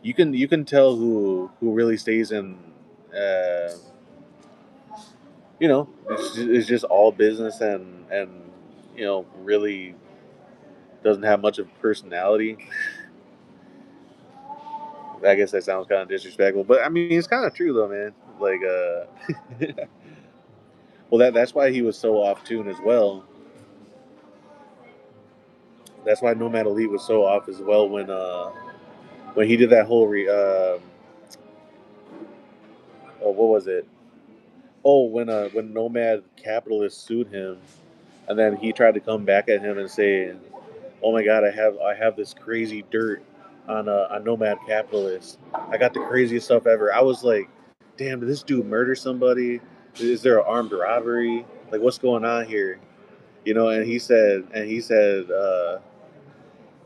you can tell who really stays in, uh, it's just all business and really doesn't have much of personality. I guess that sounds kind of disrespectful, but I mean it's kind of true though, man. Like, well, that's why he was so off tune as well. That's why Nomad Elite was so off as well when he did that whole what was it? Oh, when Nomad Capitalist sued him, and then he tried to come back at him and say, "Oh my God, I have this crazy dirt on Nomad Capitalist. I got the craziest stuff ever." I was like, "Damn, did this dude murder somebody? Is there an armed robbery? Like, what's going on here?" And he said,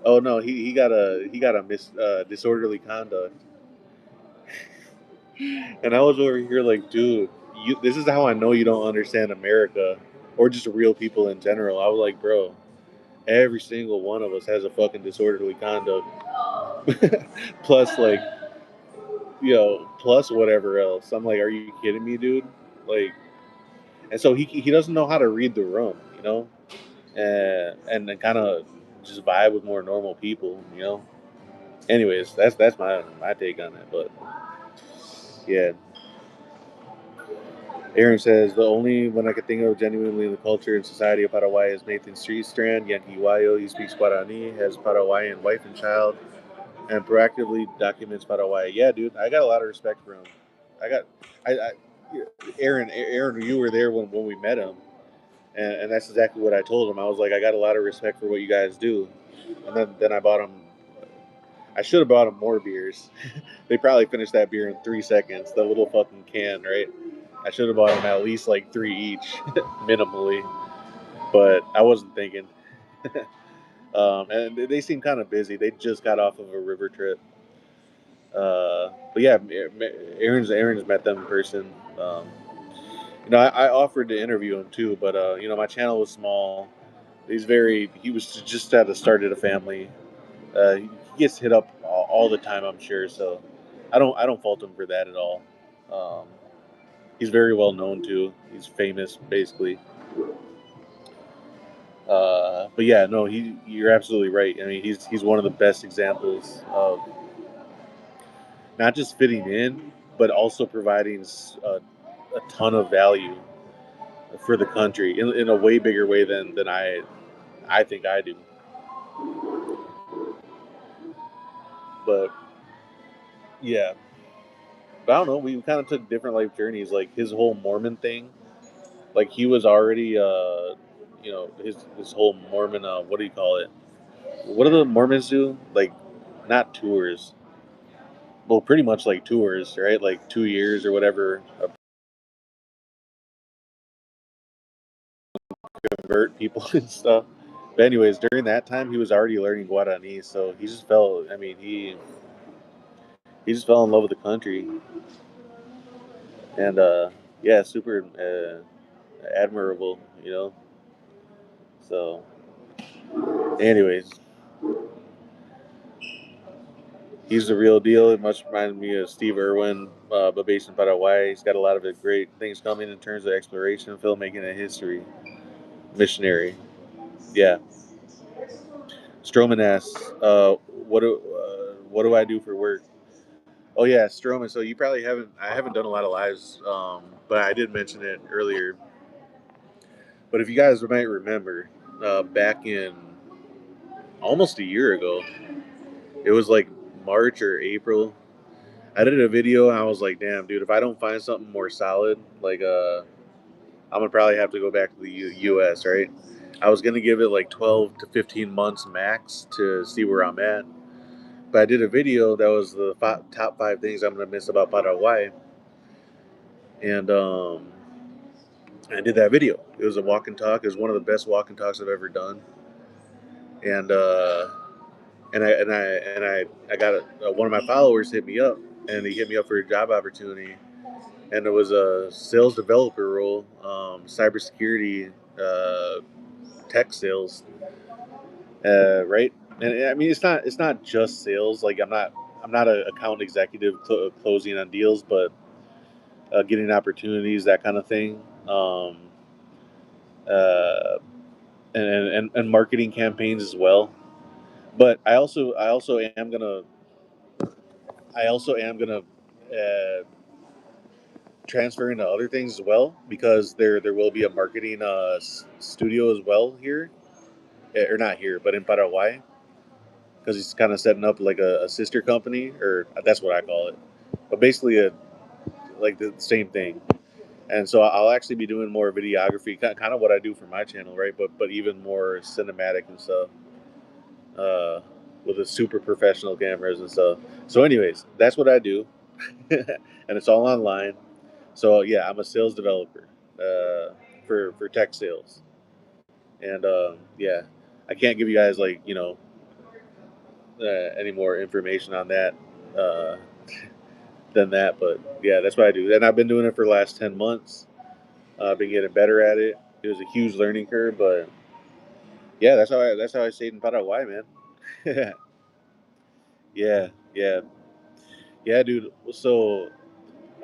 "Oh no, he got a disorderly conduct." And I was over here like, "Dude, this is how I know you don't understand America or just real people in general." I was like, "Bro, every single one of us has a fucking disorderly conduct." Plus, like, plus whatever else. I'm like, are you kidding me, dude? Like, and so he doesn't know how to read the room, and then kind of just vibe with more normal people. Anyways, that's my take on it. But yeah, Aaron says the only one I could think of genuinely in the culture and society of Paraguay is Nathan Street Strand, Yankee Wayo. He speaks Guarani, has Paraguayan wife and child, and proactively documents Paraguay. Yeah, dude, I got a lot of respect for him. I got, I Aaron, you were there when we met him, and that's exactly what I told him. I was like, I got a lot of respect for what you guys do, and then I bought him. I should have bought him more beers. They probably finished that beer in 3 seconds. The little fucking can, right? I should have bought them at least like three each, minimally. But I wasn't thinking. And they seem kind of busy. They just got off of a river trip. But yeah, Aaron's met them in person. I offered to interview him too, but my channel was small. He was just at the started a family. He gets hit up all the time, I'm sure. So I don't fault him for that at all. Um, he's very well known too. He's famous, basically. But yeah, no, you're absolutely right. I mean, he's one of the best examples of not just fitting in, but also providing a ton of value for the country in a way bigger way than I think I do. But yeah, but I don't know. We kind of took different life journeys. Like his whole Mormon thing, like he was already, his whole Mormon. What do you call it? What do the Mormons do? Like, not tours. Well, pretty much like tours, right? Like 2 years or whatever, convert people and stuff. But anyways, during that time, he was already learning Guarani, so he just fell. I mean, he just fell in love with the country, and yeah, super admirable, So, anyways, he's the real deal. It much reminds me of Steve Irwin, but based in Paraguay. He's got a lot of great things coming in terms of exploration, filmmaking, and history. Missionary, yeah. Stroman asks, what do I do for work? Oh yeah, Stroman. So you probably haven't. I haven't done a lot of lives, but I did mention it earlier. But if you guys might remember, back in almost a year ago, it was like March or April. I did a video and I was like, "Damn, dude, if I don't find something more solid, like I'm gonna probably have to go back to the U.S. Right? I was gonna give it like 12 to 15 months max to see where I'm at. But I did a video that was the top 5 things I'm gonna miss about Paraguay, and I did that video. It was a walk and talk. It was one of the best walk and talks I've ever done, and I got one of my followers hit me up, and he hit me up for a job opportunity, and it was a sales developer role, cybersecurity, tech sales, right? And I mean, it's not just sales. Like I'm not an account executive closing on deals, but getting opportunities, that kind of thing, uh, and marketing campaigns as well. But I also am gonna transfer into other things as well, because there will be a marketing studio as well here, or not here, but in Paraguay, because he's kind of setting up like a sister company, or that's what I call it, but basically like the same thing. And so I'll actually be doing more videography, kind of what I do for my channel, right? But even more cinematic and stuff, uh, with the super professional cameras and stuff. So, anyways, that's what I do, and it's all online. So yeah, I'm a sales developer, for tech sales, and yeah, I can't give you guys like any more information on that, uh, than that. But yeah, that's what I do, and I've been doing it for the last 10 months. I've been getting better at it. It was a huge learning curve, but yeah, that's how I stayed in Paraguay, man. Yeah, yeah, yeah, dude. So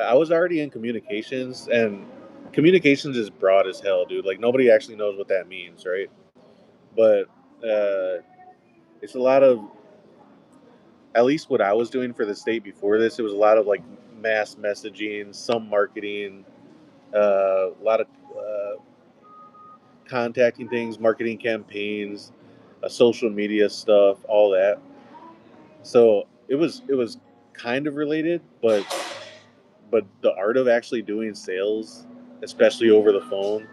I was already in communications, and communications is broad as hell, dude. Like nobody actually knows what that means, right? But uh, it's a lot of, at least what I was doing for the state before this, it was a lot of like mass messaging, some marketing, a lot of contacting things, marketing campaigns, social media stuff, all that. So it was kind of related, but the art of actually doing sales, especially over the phone,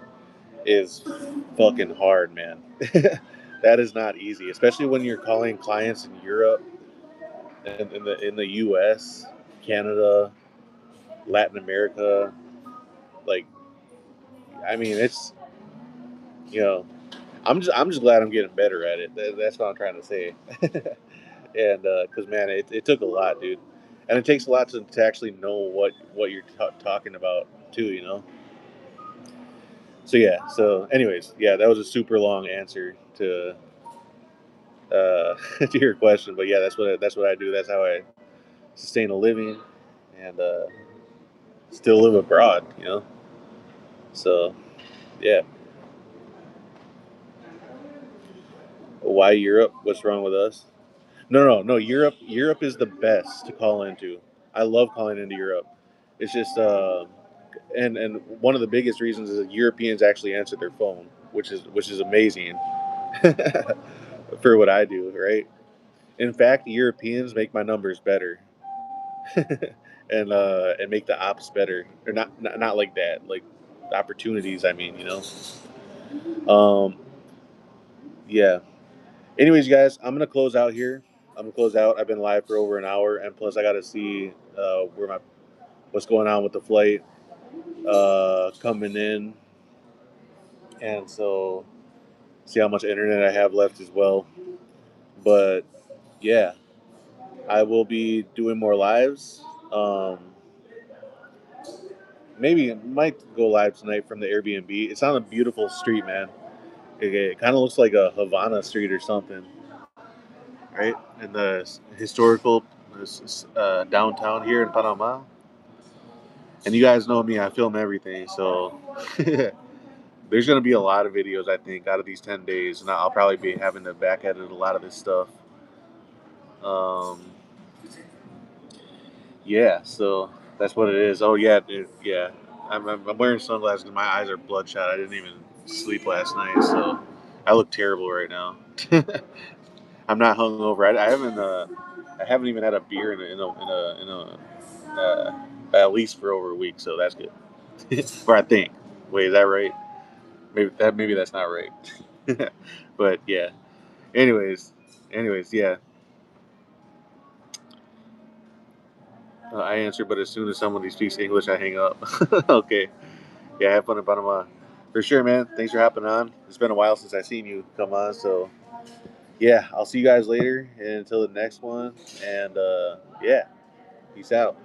is fucking hard, man. That is not easy, especially when you're calling clients in Europe and in the U.S., Canada, Latin America. Like, I mean, it's you know, I'm just glad I'm getting better at it. That's what I'm trying to say. And because man, it took a lot, dude, and it takes a lot to actually know what you're talking about too, So yeah. So anyways, yeah, that was a super long answer to to your question, but yeah, that's what I do. That's how I sustain a living, and still live abroad. So yeah. Why Europe? What's wrong with us? No, no, no. Europe is the best to call into. I love calling into Europe. It's just and one of the biggest reasons is that Europeans actually answer their phone, which is amazing for what I do, right? In fact, Europeans make my numbers better, and make the ops better, or not like that, like the opportunities. I mean, yeah. Anyways, guys, I'm gonna close out here. I'm gonna close out. I've been live for over an hour, and plus I got to see what's going on with the flight coming in, and so see how much internet I have left as well. But yeah, I will be doing more lives. Um, Maybe might go live tonight from the Airbnb. It's on a beautiful street, man. It kind of looks like a Havana street or something, right? In the historical downtown here in Panama. And you guys know me, I film everything, so there's gonna be a lot of videos I think out of these 10 days, and I'll probably be having to back edit a lot of this stuff. Um, yeah, so that's what it is. Oh yeah, dude, yeah. I'm wearing sunglasses because my eyes are bloodshot. I didn't even sleep last night, so I look terrible right now. I'm not hungover. I haven't even had a beer at least for over a week, so that's good. Or I think. Wait, is that right? Maybe that's not right. But yeah. Anyways, yeah. I answer, but as soon as somebody speaks English, I hang up. Okay. Yeah, have fun in Panama. For sure, man. Thanks for hopping on. It's been a while since I seen you come on, so yeah, I'll see you guys later and until the next one. And yeah, peace out.